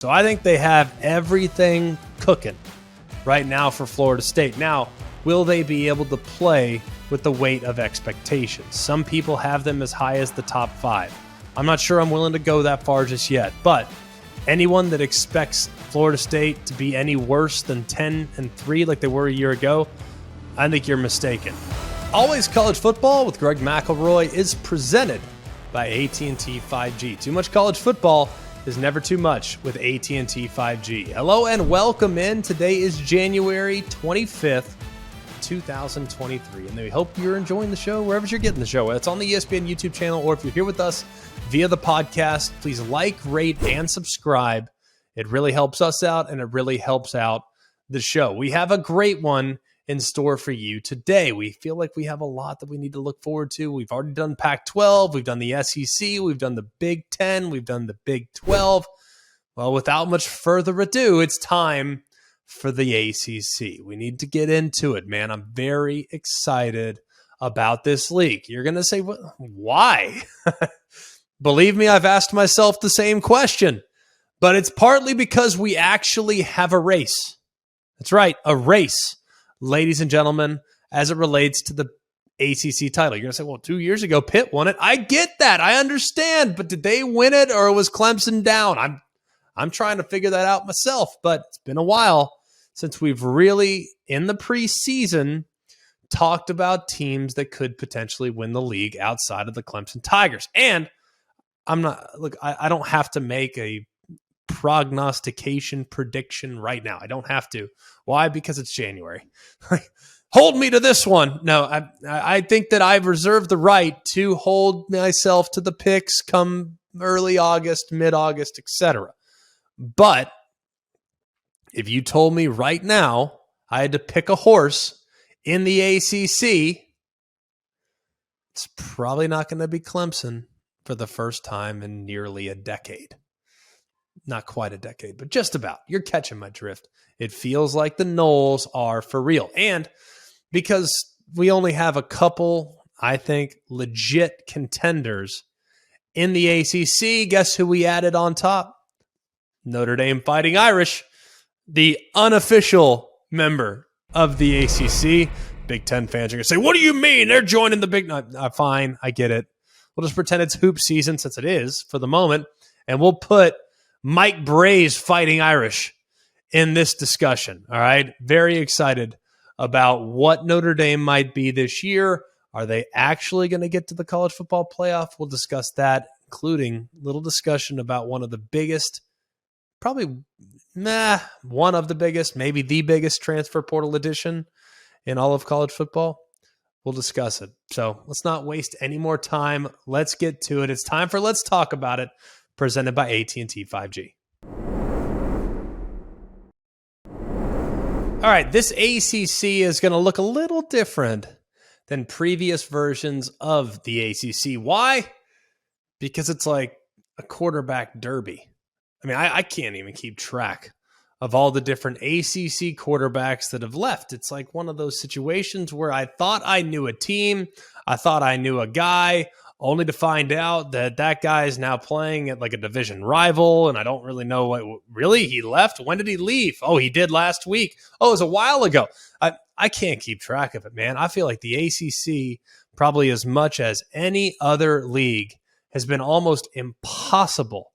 So I think they have everything cooking right now for Florida State. Now, will they be able to play with the weight of expectations? Some people have them as high as the top 5. I'm not sure I'm willing to go that far just yet, but anyone that expects Florida State to be any worse than 10-3 like they were a year ago, I think you're mistaken. Always College Football with Greg McElroy is presented by AT&T 5G. Too much college football is never too much with AT&T 5G. Hello and welcome in. Today is January 25th, 2023, and we hope you're enjoying the show wherever you're getting the show. It's on the ESPN YouTube channel, or if you're here with us via the podcast, please like, rate, and subscribe. It really helps us out, and it really helps out the show. We have a great one in store for you today. We feel like we have a lot that we need to look forward to. We've already done Pac-12, we've done the SEC, we've done the Big Ten, we've done the Big 12. Well, without much further ado, it's time for the ACC. We need to get into it, man. I'm very excited about this league. You're going to say, why? Believe me, I've asked myself the same question, but it's partly because we actually have a race. That's right, a race, ladies and gentlemen, as it relates to the ACC title. You're going to say, well, 2 years ago, Pitt won it. I get that. I understand. But did they win it, or was Clemson down? I'm trying to figure that out myself, but it's been a while since we've really, in the preseason, talked about teams that could potentially win the league outside of the Clemson Tigers. And I don't have to make a prognostication prediction right now. I don't have to. Why? Because it's January. Hold me to this one. No, I think that I've reserved the right to hold myself to the picks come early August, mid-August, etc. But if you told me right now I had to pick a horse in the ACC, it's probably not going to be Clemson for the first time in nearly a decade. Not quite a decade, but just about. You're catching my drift. It feels like the Noles are for real. And because we only have a couple, I think, legit contenders in the ACC, guess who we added on top? Notre Dame Fighting Irish, the unofficial member of the ACC. Big Ten fans are going to say, what do you mean? They're joining the Big... Fine, I get it. We'll just pretend it's hoop season, since it is for the moment, and we'll put Mike Bray's Fighting Irish in this discussion. All right. Very excited about what Notre Dame might be this year. Are they actually going to get to the college football playoff? We'll discuss that, including a little discussion about one of the biggest, one of the biggest, maybe the biggest transfer portal edition in all of college football. We'll discuss it. So let's not waste any more time. Let's get to it. It's time for Let's Talk About It, presented by AT&T 5G. All right, this ACC is going to look a little different than previous versions of the ACC. Why? Because it's like a quarterback derby. I mean, I can't even keep track of all the different ACC quarterbacks that have left. It's like one of those situations where I thought I knew a team, I thought I knew a guy, only to find out that that guy is now playing at like a division rival, and I don't really know what. Really? He left? When did he leave? Oh, he did last week. Oh, it was a while ago. I can't keep track of it, man. I feel like the ACC, probably as much as any other league, has been almost impossible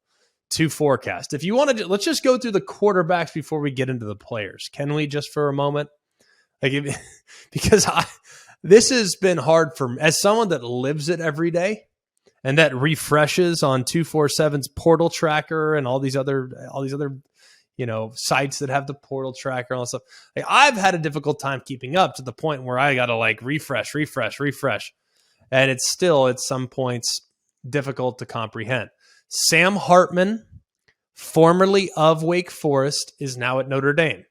to forecast. If you want to, let's just go through the quarterbacks before we get into the players. Can we, just for a moment? Because this has been hard for me as someone that lives it every day and that refreshes on 247's portal tracker and all these other, sites that have the portal tracker and all that stuff. Like, I've had a difficult time keeping up to the point where I got to like refresh. And it's still at some points difficult to comprehend. Sam Hartman, formerly of Wake Forest, is now at Notre Dame.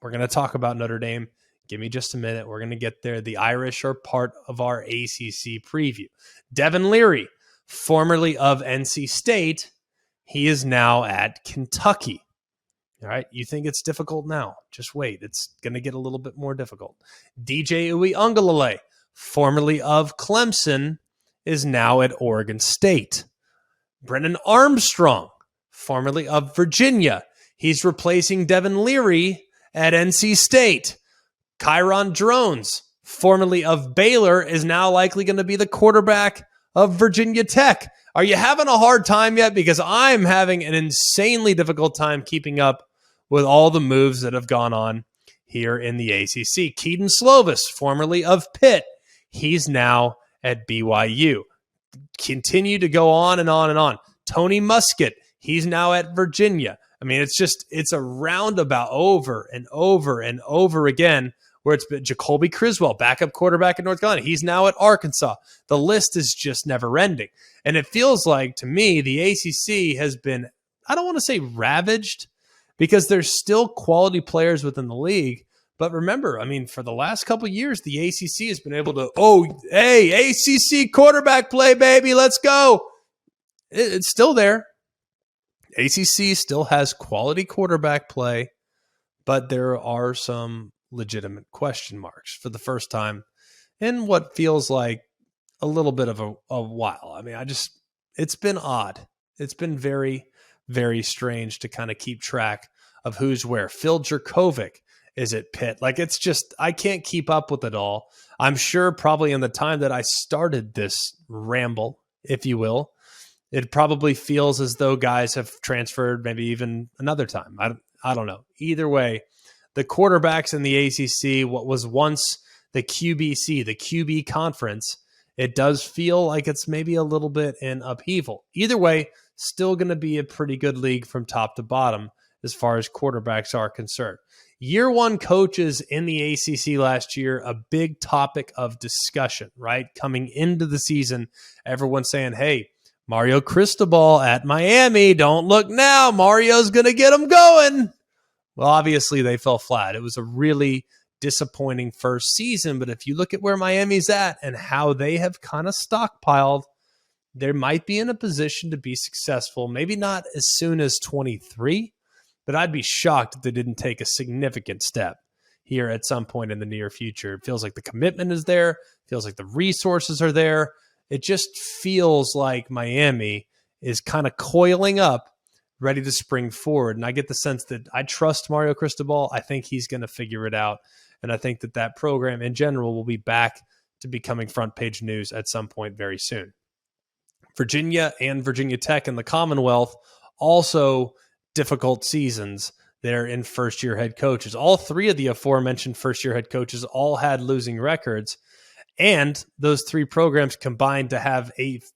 We're going to talk about Notre Dame. Give me just a minute. We're going to get there. The Irish are part of our ACC preview. Devin Leary, formerly of NC State, he is now at Kentucky. All right, you think it's difficult now. Just wait. It's going to get a little bit more difficult. DJ Uiagalelei, formerly of Clemson, is now at Oregon State. Brennan Armstrong, formerly of Virginia, He's replacing Devin Leary at NC State. Kyron Drones, formerly of Baylor, is now likely going to be the quarterback of Virginia Tech. Are you having a hard time yet? Because I'm having an insanely difficult time keeping up with all the moves that have gone on here in the ACC. Keaton Slovis, formerly of Pitt, he's now at BYU. Continue to go on and on and on. Tony Muskett, he's now at Virginia. I mean, it's a roundabout over and over and over again, where it's been Jacoby Criswell, backup quarterback at North Carolina. He's now at Arkansas. The list is just never ending. And it feels like, to me, the ACC has been, I don't want to say ravaged, because there's still quality players within the league. But remember, I mean, for the last couple of years, the ACC has been able to, hey, ACC quarterback play, baby, let's go. It's still there. ACC still has quality quarterback play, but there are some legitimate question marks for the first time in what feels like a little bit of a while. I mean, it's been odd. It's been very, very strange to kind of keep track of who's where. Phil Jerkovic is at Pitt. Like, it's just, I can't keep up with it all. I'm sure probably in the time that I started this ramble, if you will, it probably feels as though guys have transferred maybe even another time. I don't know. Either way, the quarterbacks in the ACC, what was once the QBC, the QB conference, it does feel like it's maybe a little bit in upheaval. Either way, still going to be a pretty good league from top to bottom as far as quarterbacks are concerned. Year one coaches in the ACC last year, a big topic of discussion, right? Coming into the season, everyone's saying, hey, Mario Cristobal at Miami, don't look now. Mario's going to get them going. Well, obviously they fell flat. It was a really disappointing first season, but if you look at where Miami's at and how they have kind of stockpiled, they might be in a position to be successful. Maybe not as soon as 23, but I'd be shocked if they didn't take a significant step here at some point in the near future. It feels like the commitment is there. It feels like the resources are there. It just feels like Miami is kind of coiling up, ready to spring forward. And I get the sense that I trust Mario Cristobal. I think he's going to figure it out. And I think that program in general will be back to becoming front page news at some point very soon. Virginia and Virginia Tech and the Commonwealth, also difficult seasons there in first-year head coaches. All three of the aforementioned first-year head coaches all had losing records, and those three programs combined to have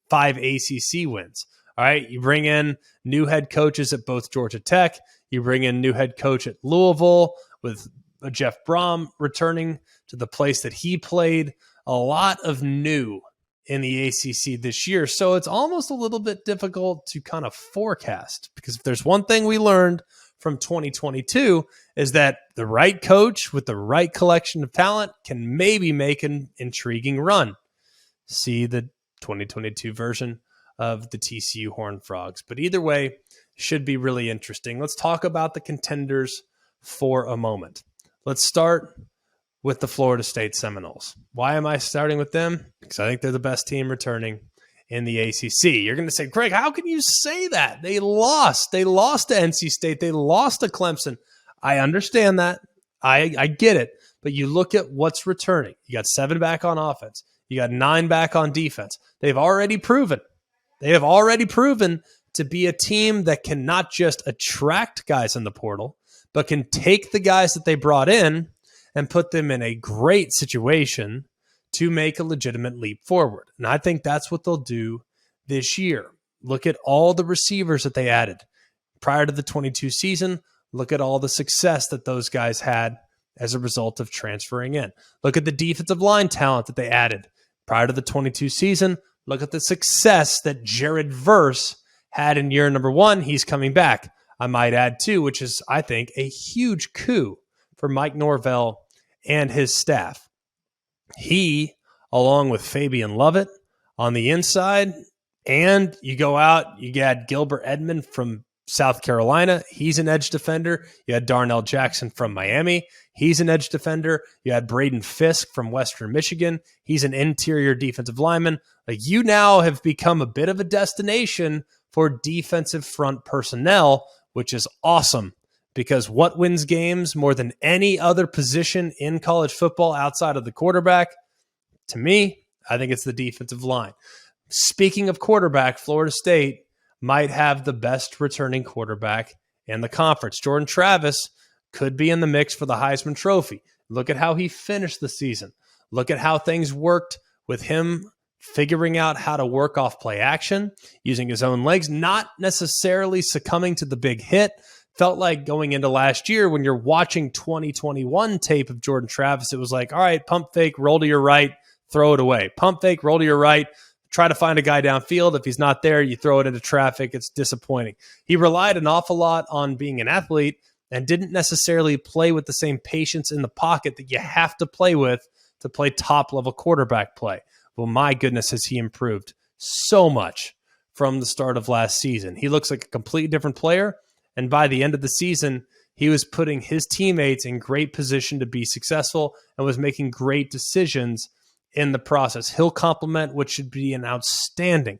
5 ACC wins. All right, you bring in new head coaches at both Georgia Tech. You bring in new head coach at Louisville with Jeff Brom returning to the place that he played. A lot of new in the ACC this year. So it's almost a little bit difficult to kind of forecast, because if there's one thing we learned from 2022 is that the right coach with the right collection of talent can maybe make an intriguing run. See the 2022 version of the TCU Horned Frogs. But either way, should be really interesting. Let's talk about the contenders for a moment. Let's start with the Florida State Seminoles. Why am I starting with them? Because I think they're the best team returning in the ACC. You're going to say, Craig, how can you say that? They lost. They lost to NC State. They lost to Clemson. I understand that. I get it. But you look at what's returning. You got 7 back on offense. You got 9 back on defense. They have already proven to be a team that can not just attract guys in the portal, but can take the guys that they brought in and put them in a great situation to make a legitimate leap forward. And I think that's what they'll do this year. Look at all the receivers that they added prior to the 22 season. Look at all the success that those guys had as a result of transferring in. Look at the defensive line talent that they added prior to the 22 season. Look at the success that Jared Verse had in year number 1. He's coming back. I might add too, which is, I think, a huge coup for Mike Norvell and his staff. He, along with Fabian Lovett on the inside, and you go out, you got Gilbert Edmond from South Carolina. He's an edge defender. You had Darnell Jackson from Miami. He's an edge defender. You had Braden Fisk from Western Michigan. He's an interior defensive lineman. Like, you now have become a bit of a destination for defensive front personnel, which is awesome because what wins games more than any other position in college football outside of the quarterback? To me, I think it's the defensive line. Speaking of quarterback, Florida State might have the best returning quarterback in the conference. Jordan Travis could be in the mix for the Heisman Trophy. Look at how he finished the season. Look at how things worked with him figuring out how to work off play action, using his own legs, not necessarily succumbing to the big hit. Felt like going into last year when you're watching 2021 tape of Jordan Travis, it was like, all right, pump fake, roll to your right, throw it away. Pump fake, roll to your right, try to find a guy downfield. If he's not there, you throw it into traffic. It's disappointing. He relied an awful lot on being an athlete and didn't necessarily play with the same patience in the pocket that you have to play with to play top-level quarterback play. Well, my goodness, has he improved so much from the start of last season. He looks like a completely different player, and by the end of the season, he was putting his teammates in great position to be successful and was making great decisions in the process. He'll complement what should be an outstanding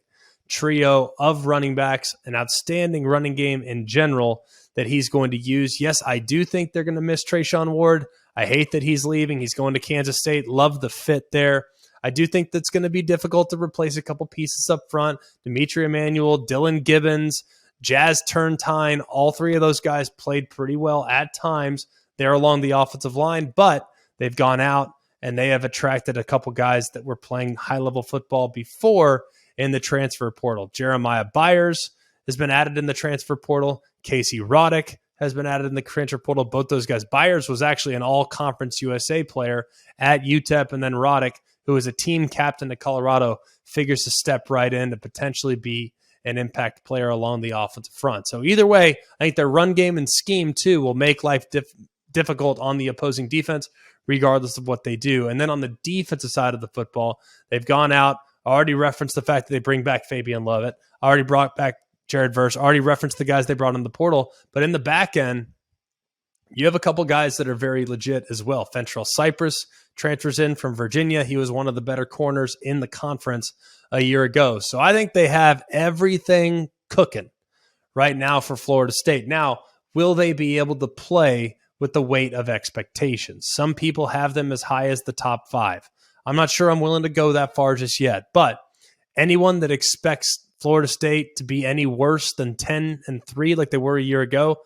trio of running backs, an outstanding running game in general that he's going to use. Yes, I do think they're going to miss Trayshawn Ward. I hate that he's leaving. He's going to Kansas State. Love the fit there. I do think that's going to be difficult to replace a couple pieces up front. Dimitri Emmanuel, Dylan Gibbons, Jazz Turntine, all three of those guys played pretty well at times there along the offensive line, but they've gone out and they have attracted a couple guys that were playing high-level football before in the transfer portal. Jeremiah Byers has been added in the transfer portal. Casey Roddick has been added in the transfer portal. Both those guys. Byers was actually an all-conference USA player at UTEP, and then Roddick, who was a team captain at Colorado, figures to step right in to potentially be an impact player along the offensive front. So either way, I think their run game and scheme, too, will make life difficult on the opposing defense, regardless of what they do. And then on the defensive side of the football, they've gone out. I already referenced the fact that they bring back Fabian Lovett. I already brought back Jared Verse. I already referenced the guys they brought in the portal. But in the back end, you have a couple guys that are very legit as well. Fentrell Cypress transfers in from Virginia. He was one of the better corners in the conference a year ago. So I think they have everything cooking right now for Florida State. Now, will they be able to play with the weight of expectations? Some people have them as high as the top 5. I'm not sure I'm willing to go that far just yet, but anyone that expects Florida State to be any worse than 10-3 like they were a year ago,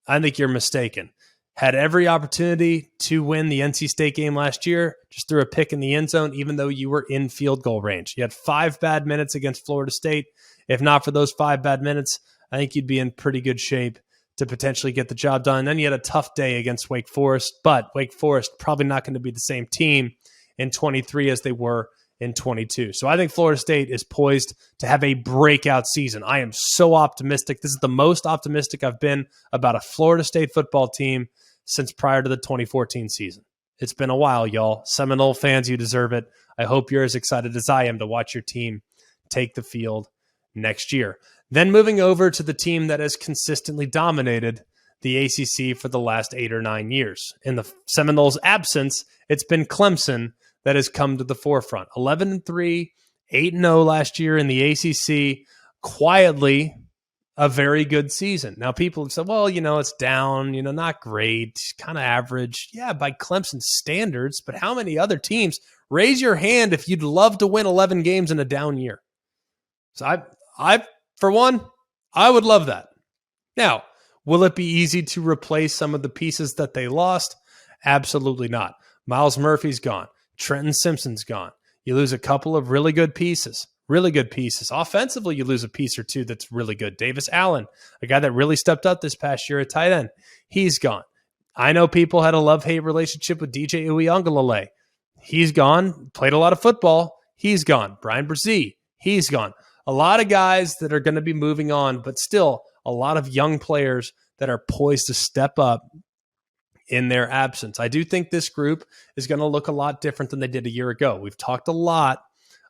I think you're mistaken. Had every opportunity to win the NC State game last year, just threw a pick in the end zone, even though you were in field goal range. You had 5 bad minutes against Florida State. If not for those 5 bad minutes, I think you'd be in pretty good shape to potentially get the job done. And then you had a tough day against Wake Forest, but Wake Forest probably not going to be the same team in 23 as they were in 22. So I think Florida State is poised to have a breakout season. I am so optimistic. This is the most optimistic I've been about a Florida State football team since prior to the 2014 season. It's been a while, y'all. Seminole fans, you deserve it. I hope you're as excited as I am to watch your team take the field next year. Then moving over to the team that has consistently dominated the ACC for the last 8 or 9 years. In the Seminoles' absence, it's been Clemson that has come to the forefront. 11-3, 8-0 last year in the ACC. Quietly, a very good season. Now, people have said, well, it's down, not great, kind of average. Yeah, by Clemson standards, but how many other teams? Raise your hand if you'd love to win 11 games in a down year. So for one, I would love that. Now, will it be easy to replace some of the pieces that they lost? Absolutely not. Miles Murphy's gone. Trenton Simpson's gone. You lose a couple of really good pieces. Offensively, you lose a piece or two that's really good. Davis Allen, a guy that really stepped up this past year at tight end, he's gone. I know people had a love-hate relationship with DJ Uiagalelei. He's gone. Played a lot of football. He's gone. Brian Brzee, he's gone. A lot of guys that are going to be moving on, but still a lot of young players that are poised to step up in their absence. I do think this group is going to look a lot different than they did a year ago. We've talked a lot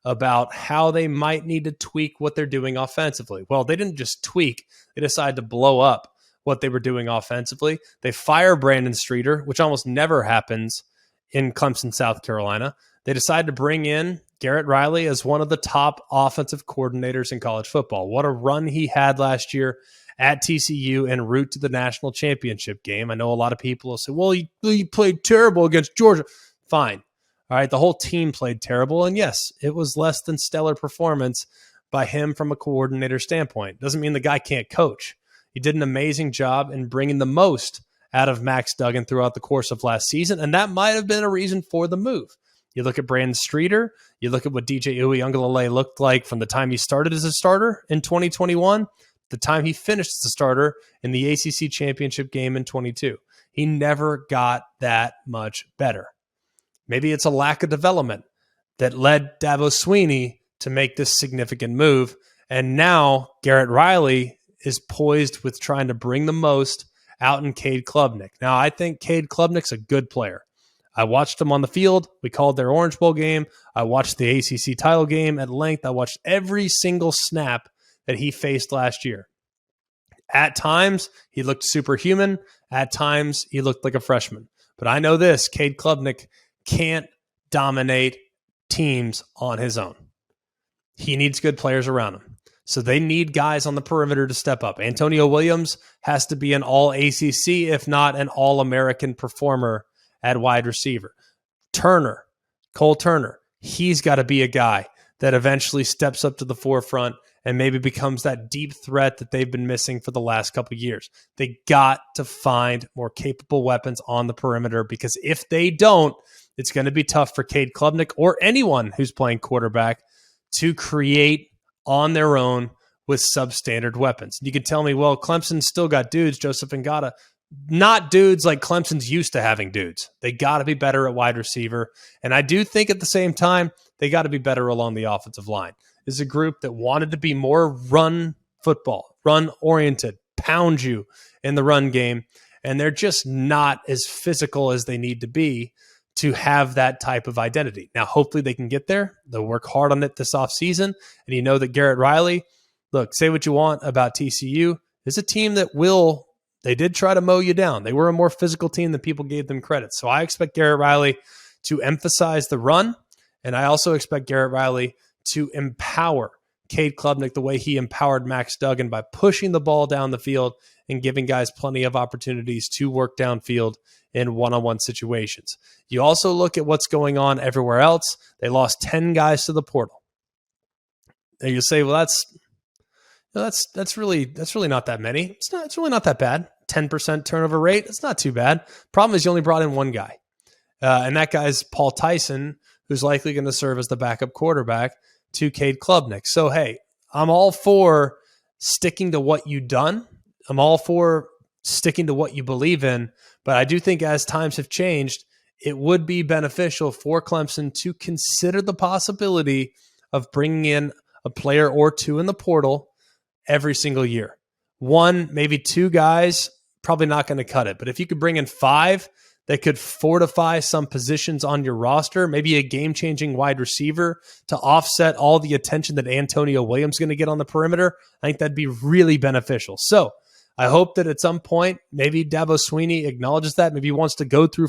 about how they might need to tweak what they're doing offensively. Well, they didn't just tweak. They decided to blow up what they were doing offensively. They fire Brandon Streeter, which almost never happens in Clemson, South Carolina. They decided to bring in Garrett Riley as one of the top offensive coordinators in college football. What a run he had last year at TCU and route to the national championship game. I know a lot of people will say, well, he played terrible against Georgia. Fine. All right, the whole team played terrible. And yes, it was less than stellar performance by him from a coordinator standpoint. Doesn't mean the guy can't coach. He did an amazing job in bringing the most out of Max Duggan throughout the course of last season, and that might have been a reason for the move. You look at Brandon Streeter, you look at what DJ Uiagalelei looked like from the time he started as a starter in 2021, the time he finished as a starter in the ACC championship game in 22. He never got that much better. Maybe it's a lack of development that led Dabo Swinney to make this significant move, and now Garrett Riley is poised with trying to bring the most out in Cade Klubnik. Now, I think Cade Klubnik's a good player. I watched him on the field. We called their Orange Bowl game. I watched the ACC title game at length. I watched every single snap that he faced last year. At times, he looked superhuman. At times, he looked like a freshman. But I know this, Cade Klubnik can't dominate teams on his own. He needs good players around him. So they need guys on the perimeter to step up. Antonio Williams has to be an all-ACC, if not an all-American performer at wide receiver. Cole Turner, he's got to be a guy that eventually steps up to the forefront and maybe becomes that deep threat that they've been missing for the last couple of years. They got to find more capable weapons on the perimeter, because if they don't, it's going to be tough for Cade Klubnik or anyone who's playing quarterback to create on their own with substandard weapons. You can tell me, well, Clemson's still got dudes, Joseph Ngata, not dudes like Clemson's used to having dudes. They got to be better at wide receiver. And I do think at the same time, they got to be better along the offensive line. This is a group that wanted to be more run football, run-oriented, pound you in the run game, and they're just not as physical as they need to be to have that type of identity. Now, hopefully they can get there. They'll work hard on it this offseason. And you know that Garrett Riley, look, say what you want about TCU, is a team that they did try to mow you down. They were a more physical team than people gave them credit. So I expect Garrett Riley to emphasize the run, and I also expect Garrett Riley to empower Cade Klubnik the way he empowered Max Duggan by pushing the ball down the field and giving guys plenty of opportunities to work downfield in one-on-one situations. You also look at what's going on everywhere else. They lost 10 guys to the portal. And you say, well, that's really not that many. It's really not that bad. 10% turnover rate. It's not too bad. Problem is you only brought in one guy. And that guy's Paul Tyson, who's likely going to serve as the backup quarterback to Cade Klubnik. So, hey, I'm all for sticking to what you've done. I'm all for sticking to what you believe in. But I do think as times have changed, it would be beneficial for Clemson to consider the possibility of bringing in a player or two in the portal every single year. One, maybe two guys, probably not going to cut it. But if you could bring in five that could fortify some positions on your roster, maybe a game-changing wide receiver to offset all the attention that Antonio Williams is going to get on the perimeter, I think that'd be really beneficial. So I hope that at some point, maybe Dabo Swinney acknowledges that. Maybe he wants to go through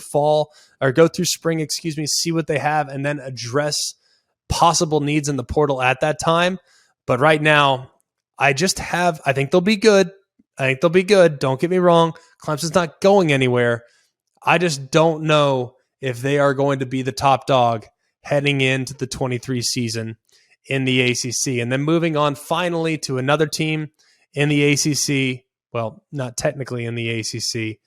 spring, see what they have, and then address possible needs in the portal at that time. But right now, I think they'll be good. Don't get me wrong. Clemson's not going anywhere. I just don't know if they are going to be the top dog heading into the 23 season in the ACC. And then moving on finally to another team in the ACC. Well, not technically in the ACC,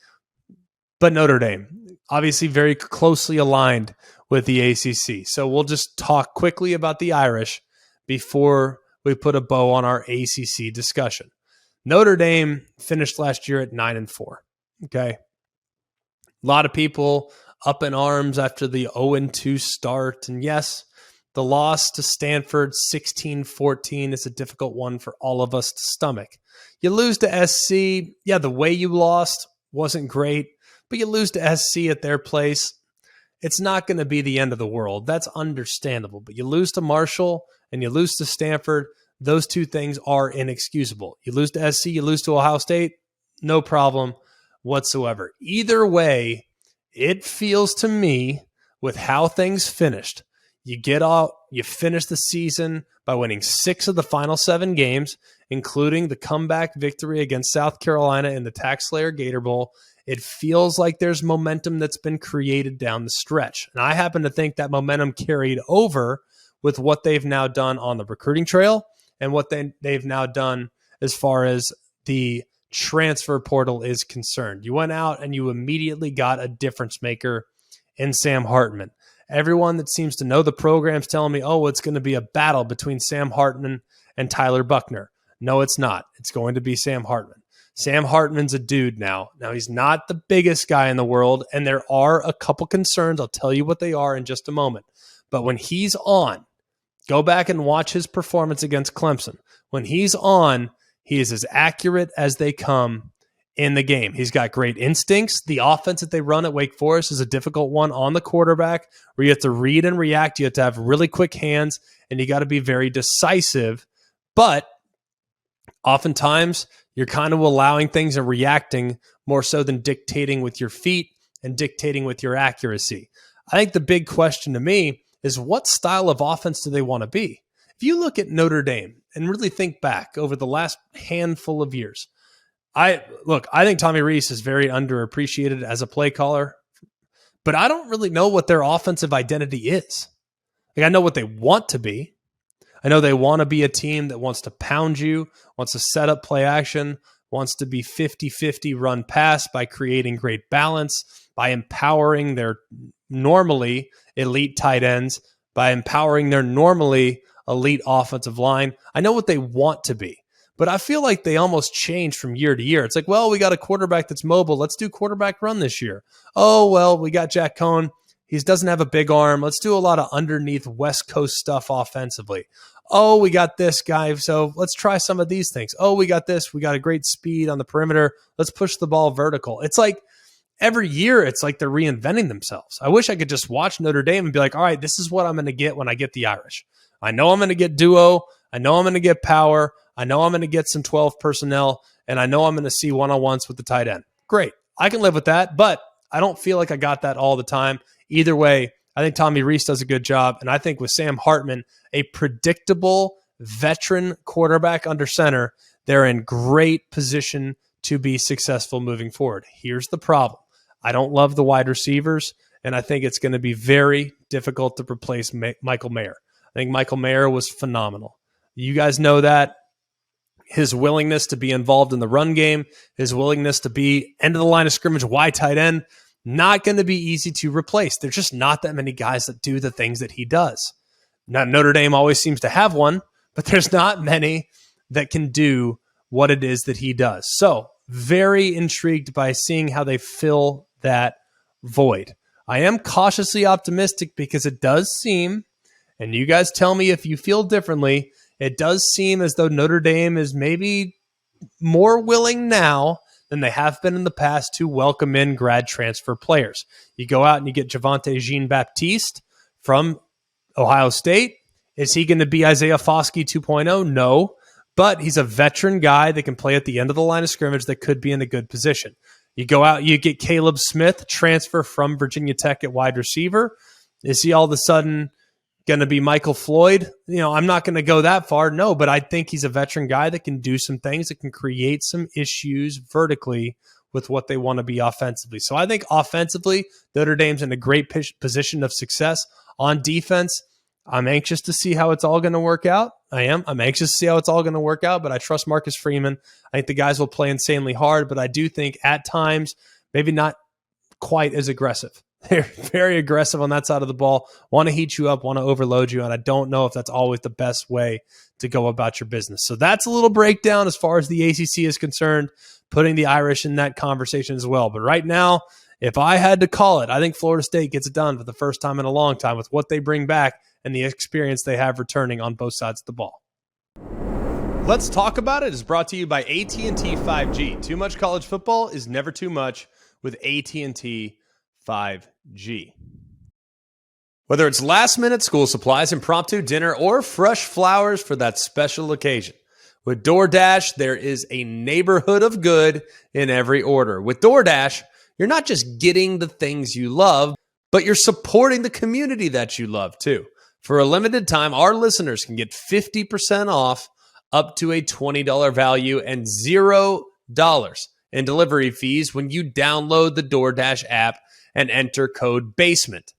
but Notre Dame. Obviously very closely aligned with the ACC. So we'll just talk quickly about the Irish before we put a bow on our ACC discussion. Notre Dame finished last year at 9-4. Okay. A lot of people up in arms after the 0-2 start. And yes, the loss to Stanford 16-14 is a difficult one for all of us to stomach. You lose to SC. Yeah, the way you lost wasn't great, but you lose to SC at their place. It's not going to be the end of the world. That's understandable. But you lose to Marshall and you lose to Stanford. Those two things are inexcusable. You lose to SC, you lose to Ohio State, no problem whatsoever. Either way, it feels to me with how things finished. You finish the season by winning 6 of the final 7 games, including the comeback victory against South Carolina in the Tax Slayer Gator Bowl, it feels like there's momentum that's been created down the stretch. And I happen to think that momentum carried over with what they've now done on the recruiting trail and what they've now done as far as the transfer portal is concerned. You went out and you immediately got a difference maker in Sam Hartman. Everyone that seems to know the program's telling me, oh, it's going to be a battle between Sam Hartman and Tyler Buckner. No, it's not. It's going to be Sam Hartman. Sam Hartman's a dude now. Now, he's not the biggest guy in the world, and there are a couple concerns. I'll tell you what they are in just a moment. But when he's on, go back and watch his performance against Clemson. When he's on, he is as accurate as they come in the game. He's got great instincts. The offense that they run at Wake Forest is a difficult one on the quarterback where you have to read and react. You have to have really quick hands, and you got to be very decisive. But oftentimes, you're kind of allowing things and reacting more so than dictating with your feet and dictating with your accuracy. I think the big question to me is what style of offense do they want to be? If you look at Notre Dame and really think back over the last handful of years, I think Tommy Rees is very underappreciated as a play caller, but I don't really know what their offensive identity is. Like, I know what they want to be. I know they want to be a team that wants to pound you, wants to set up play action, wants to be 50-50 run pass by creating great balance, by empowering their normally elite tight ends, by empowering their normally elite offensive line. I know what they want to be, but I feel like they almost change from year to year. It's like, well, we got a quarterback that's mobile. Let's do quarterback run this year. Oh, well, we got Jack Cohn. He doesn't have a big arm. Let's do a lot of underneath West Coast stuff offensively. Oh, we got this guy, so let's try some of these things. Oh, we got this. We got a great speed on the perimeter. Let's push the ball vertical. It's like every year, it's like they're reinventing themselves. I wish I could just watch Notre Dame and be like, all right, this is what I'm going to get when I get the Irish. I know I'm going to get duo. I know I'm going to get power. I know I'm going to get some 12 personnel, and I know I'm going to see one-on-ones with the tight end. Great. I can live with that, but I don't feel like I got that all the time. Either way, I think Tommy Rees does a good job, and I think with Sam Hartman, a predictable veteran quarterback under center, they're in great position to be successful moving forward. Here's the problem. I don't love the wide receivers, and I think it's going to be very difficult to replace Michael Mayer. I think Michael Mayer was phenomenal. You guys know that. His willingness to be involved in the run game, his willingness to be end of the line of scrimmage, wide tight end, not going to be easy to replace. There's just not that many guys that do the things that he does. Now, Notre Dame always seems to have one, but there's not many that can do what it is that he does. So, very intrigued by seeing how they fill that void. I am cautiously optimistic because it does seem, and you guys tell me if you feel differently, it does seem as though Notre Dame is maybe more willing now than they have been in the past to welcome in grad transfer players. You go out and you get Javonte Jean-Baptiste from Ohio State. Is he going to be Isaiah Foskey 2.0? No, but he's a veteran guy that can play at the end of the line of scrimmage that could be in a good position. You go out, you get Caleb Smith, transfer from Virginia Tech at wide receiver. Is he all of a sudden going to be Michael Floyd? I'm not going to go that far, no, but I think he's a veteran guy that can do some things, that can create some issues vertically with what they want to be offensively. So I think offensively, Notre Dame's in a great position of success. On defense, I'm anxious to see how it's all going to work out. I'm anxious to see how it's all going to work out, but I trust Marcus Freeman. I think the guys will play insanely hard, but I do think at times, maybe not quite as aggressive. They're very aggressive on that side of the ball, want to heat you up, want to overload you, and I don't know if that's always the best way to go about your business. So that's a little breakdown as far as the ACC is concerned, putting the Irish in that conversation as well. But right now, if I had to call it, I think Florida State gets it done for the first time in a long time with what they bring back and the experience they have returning on both sides of the ball. Let's Talk About It is brought to you by AT&T 5G. Too much college football is never too much with AT&T 5G. Whether it's last-minute school supplies, impromptu dinner, or fresh flowers for that special occasion, with DoorDash, there is a neighborhood of good in every order. With DoorDash, you're not just getting the things you love, but you're supporting the community that you love too. For a limited time, our listeners can get 50% off up to a $20 value and $0 in delivery fees when you download the DoorDash app and enter code BASEMENT.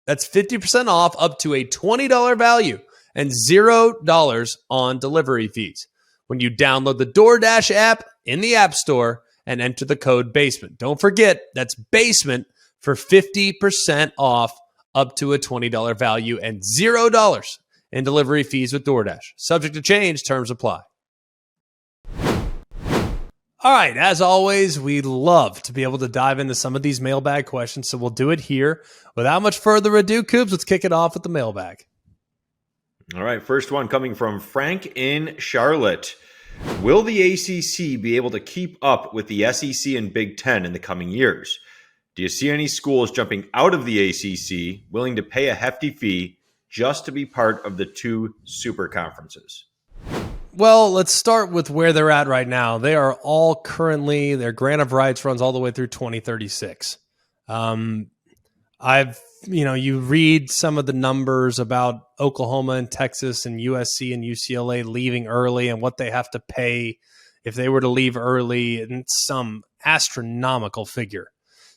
That's 50% off up to a $20 value and $0 on delivery fees when you download the DoorDash app in the App Store and enter the code BASEMENT. Don't forget, that's BASEMENT for 50% off up to a $20 value and $0 in delivery fees with DoorDash. Subject to change, terms apply. All right, as always, we love to be able to dive into some of these mailbag questions, so we'll do it here. Without much further ado, Coops, let's kick it off with the mailbag. All right, first one coming from Frank in Charlotte. Will the ACC be able to keep up with the SEC and Big Ten in the coming years? Do you see any schools jumping out of the ACC willing to pay a hefty fee just to be part of the two super conferences? Well, let's start with where they're at right now. They are all currently, their grant of rights runs all the way through 2036. You read some of the numbers about Oklahoma and Texas and USC and UCLA leaving early and what they have to pay if they were to leave early, and some astronomical figure.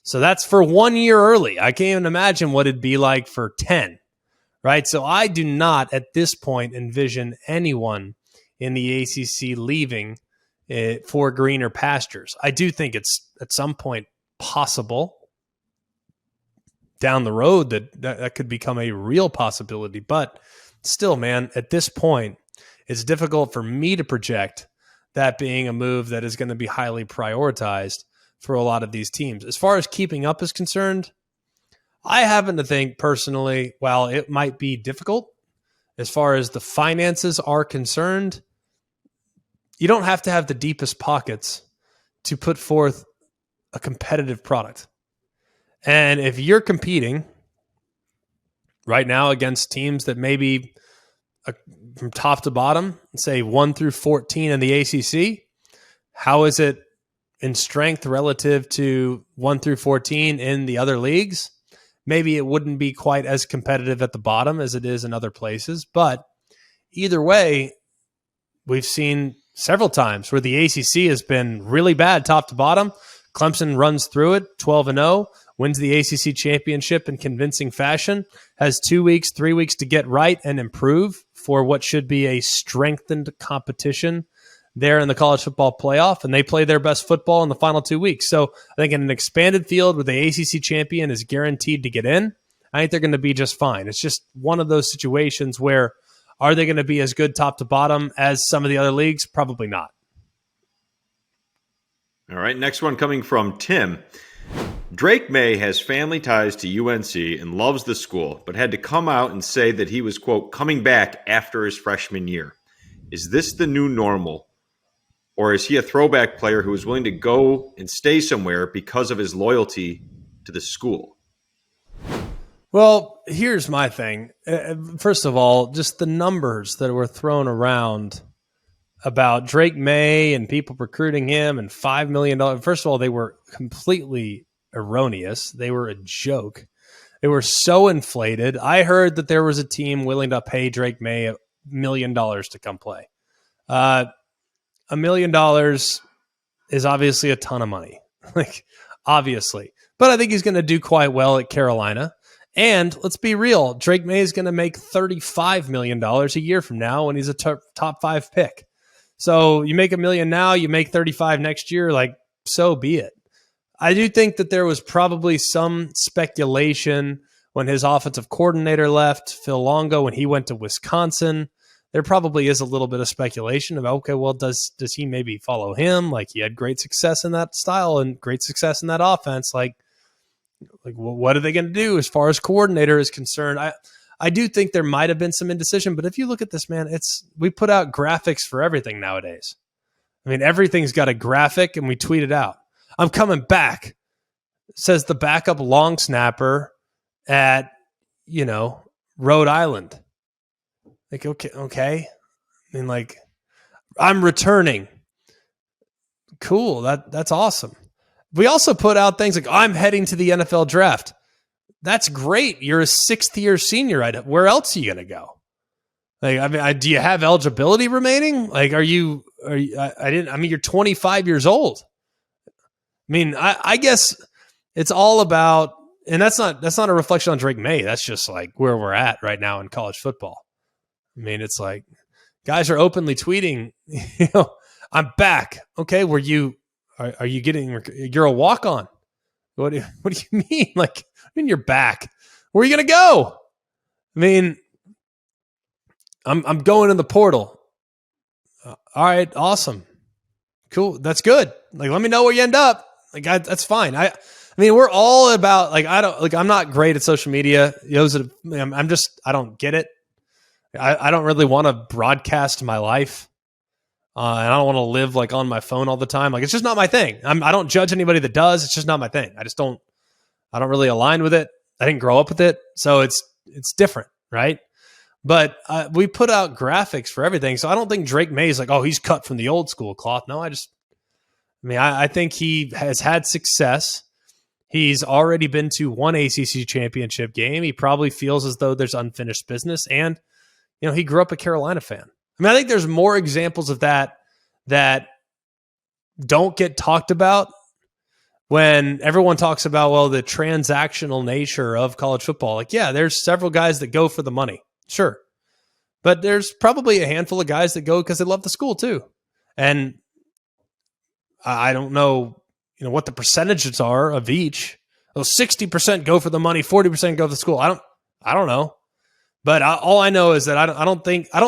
So that's for 1 year early. I can't even imagine what it'd be like for 10, right? So I do not at this point envision anyone in the ACC leaving for greener pastures. I do think it's at some point possible down the road that could become a real possibility. But still, man, at this point, it's difficult for me to project that being a move that is going to be highly prioritized for a lot of these teams. As far as keeping up is concerned, I happen to think personally, while it might be difficult, as far as the finances are concerned, you don't have to have the deepest pockets to put forth a competitive product. And if you're competing right now against teams that maybe from top to bottom, say 1 through 14 in the ACC, how is it in strength relative to 1 through 14 in the other leagues? Maybe it wouldn't be quite as competitive at the bottom as it is in other places. But either way, we've seen several times where the ACC has been really bad top to bottom. Clemson runs through it 12-0, wins the ACC championship in convincing fashion, has 2 weeks, 3 weeks to get right and improve for what should be a strengthened competition there in the college football playoff, and they play their best football in the final 2 weeks. So I think in an expanded field where the ACC champion is guaranteed to get in, I think they're going to be just fine. It's just one of those situations where are they going to be as good top to bottom as some of the other leagues? Probably not. All right, next one coming from Tim. Drake Maye has family ties to UNC and loves the school, but had to come out and say that he was, quote, coming back after his freshman year. Is this the new normal? Or is he a throwback player who is willing to go and stay somewhere because of his loyalty to the school? Well, here's my thing. First of all, just the numbers that were thrown around about Drake Maye and people recruiting him and $5 million. First of all, they were completely erroneous. They were a joke. They were so inflated. I heard that there was a team willing to pay Drake Maye $1 million to come play. $1 million is obviously a ton of money, obviously. But I think he's going to do quite well at Carolina. And let's be real, Drake Maye is going to make $35 million a year from now when he's a top 5 pick. So you make $1 million now, you make 35 next year, so be it. I do think that there was probably some speculation when his offensive coordinator left, Phil Longo, when he went to Wisconsin. There probably is a little bit of speculation about, okay, well, does he maybe follow him? He had great success in that style and great success in that offense. What are they going to do as far as coordinator is concerned? I do think there might have been some indecision, but if you look at this, man, we put out graphics for everything nowadays. I mean, everything's got a graphic, and we tweet it out. I'm coming back, says the backup long snapper at, Rhode Island. Okay. I mean, I'm returning. Cool. That's awesome. We also put out things like, I'm heading to the NFL draft. That's great. You're a 6th-year senior. Where else are you going to go? Like, I mean, do you have eligibility remaining? Like, are you, I mean, you're 25 years old. I mean, I guess it's all about, and that's not a reflection on Drake Maye. That's just like where we're at right now in college football. I mean, it's like guys are openly tweeting, I'm back. Okay. Are you getting, you're a walk on. What do you mean? Like, I mean, you're back. Where are you going to go? I mean, I'm going in the portal. All right, awesome, cool, that's good. Like, let me know where you end up. Like, that's fine. I mean, we're all about like I'm not great at social media. I don't get it. I don't really want to broadcast my life, and I don't want to live like on my phone all the time. Like, it's just not my thing. I don't judge anybody that does. It's just not my thing. I don't really align with it. I didn't grow up with it, so it's different, right? But we put out graphics for everything. So I don't think Drake Maye is like, oh, he's cut from the old school cloth. No, I think he has had success. He's already been to one ACC championship game. He probably feels as though there's unfinished business. And, he grew up a Carolina fan. I mean, I think there's more examples of that don't get talked about when everyone talks about, well, the transactional nature of college football. Like, yeah, there's several guys that go for the money. Sure. But there's probably a handful of guys that go because they love the school too. And I don't know, what the percentages are of each. Well, 60% go for the money, 40% go for the school. I don't know. But all I know is that I don't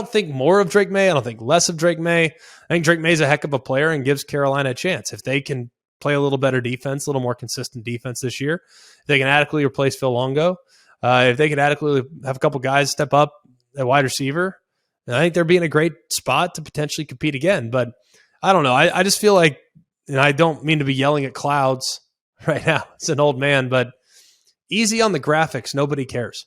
think more of Drake Maye. I don't think less of Drake Maye. I think Drake Maye's a heck of a player and gives Carolina a chance. If they can play a little better defense, a little more consistent defense this year, if they can adequately replace Phil Longo, if they can adequately have a couple guys step up at wide receiver, I think they're being a great spot to potentially compete again. But I don't know. I just feel like, and I don't mean to be yelling at clouds right now. It's an old man, but easy on the graphics. Nobody cares.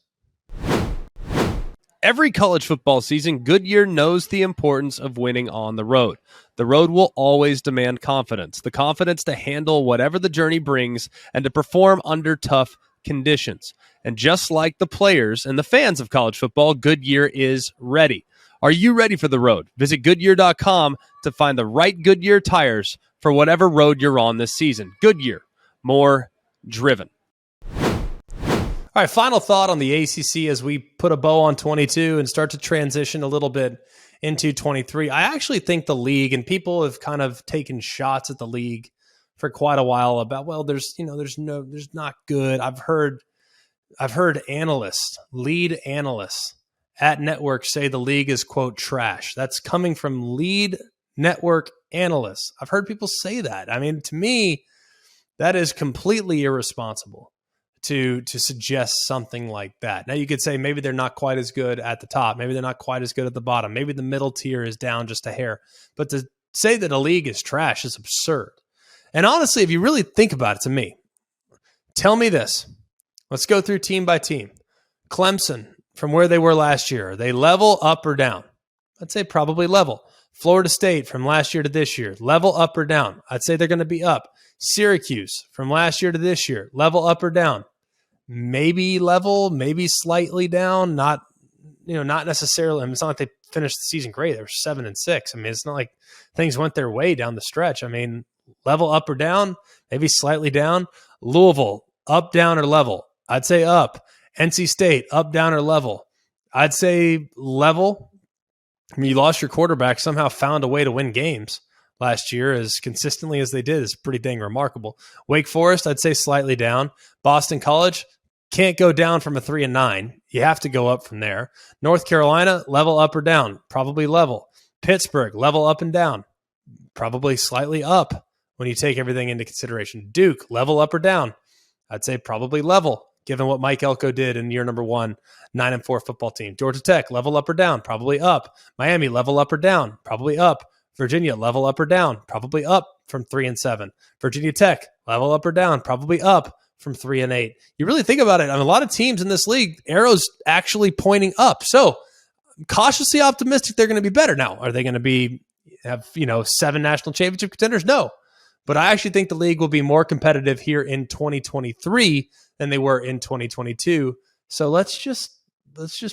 Every college football season, Goodyear knows the importance of winning on the road. The road will always demand confidence, the confidence to handle whatever the journey brings and to perform under tough conditions. And just like the players and the fans of college football, Goodyear is ready. Are you ready for the road? Visit Goodyear.com to find the right Goodyear tires for whatever road you're on this season. Goodyear, more driven. All right, final thought on the ACC as we put a bow on 22 and start to transition a little bit into 23. I actually think the league, and people have kind of taken shots at the league for quite a while about, well, there's not good. I've heard lead analysts at networks say the league is, quote, trash. That's coming from lead network analysts. I've heard people say that. I mean, to me, that is completely irresponsible to suggest something like that. Now, you could say maybe they're not quite as good at the top. Maybe they're not quite as good at the bottom. Maybe the middle tier is down just a hair. But to say that a league is trash is absurd. And honestly, if you really think about it, to me, tell me this. Let's go through team by team. Clemson, from where they were last year, are they level, up, or down? I'd say probably level. Florida State, from last year to this year, level, up, or down? I'd say they're going to be up. Syracuse, from last year to this year, level, up, or down? Maybe level, maybe slightly down. Not necessarily. I mean, it's not like they finished the season great. They were 7-6. I mean, it's not like things went their way down the stretch. I mean, level, up, or down? Maybe slightly down. Louisville, up, down, or level? I'd say up. NC State, up, down, or level? I'd say level. I mean, you lost your quarterback, somehow found a way to win games last year as consistently as they did is pretty dang remarkable. Wake Forest, I'd say slightly down. Boston College, can't go down from a 3-9. You have to go up from there. North Carolina, level, up, or down? Probably level. Pittsburgh, level, up, and down? Probably slightly up when you take everything into consideration. Duke, level, up, or down? I'd say probably level, given what Mike Elko did in year number 1, 9-4 football team. Georgia Tech, level, up, or down? Probably up. Miami, level, up, or down? Probably up. Virginia, level, up, or down? Probably up from 3-7. Virginia Tech, level, up, or down? Probably up from 3-8. You really think about it, I mean, a lot of teams in this league, arrows actually pointing up. So I'm cautiously optimistic they're going to be better. Now, are they going to have 7 national championship contenders? No. But I actually think the league will be more competitive here in 2023 than they were in 2022. So let's just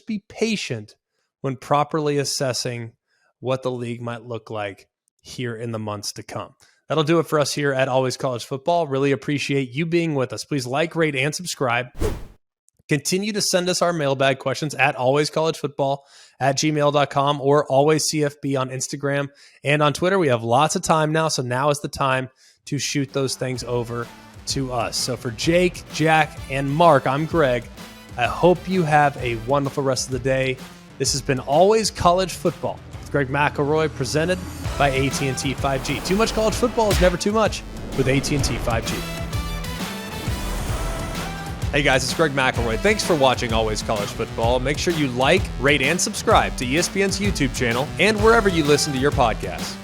be patient when properly assessing what the league might look like here in the months to come. That'll do it for us here at Always College Football. Really appreciate you being with us. Please like, rate, and subscribe. Continue to send us our mailbag questions at alwayscollegefootball@gmail.com or alwayscfb on Instagram and on Twitter. We have lots of time now, so now is the time to shoot those things over to us. So for Jake, Jack, and Mark, I'm Greg. I hope you have a wonderful rest of the day. This has been Always College Football with Greg McElroy, presented by AT&T 5G. Too much college football is never too much with AT&T 5G. Hey guys, it's Greg McElroy. Thanks for watching Always College Football. Make sure you like, rate, and subscribe to ESPN's YouTube channel and wherever you listen to your podcasts.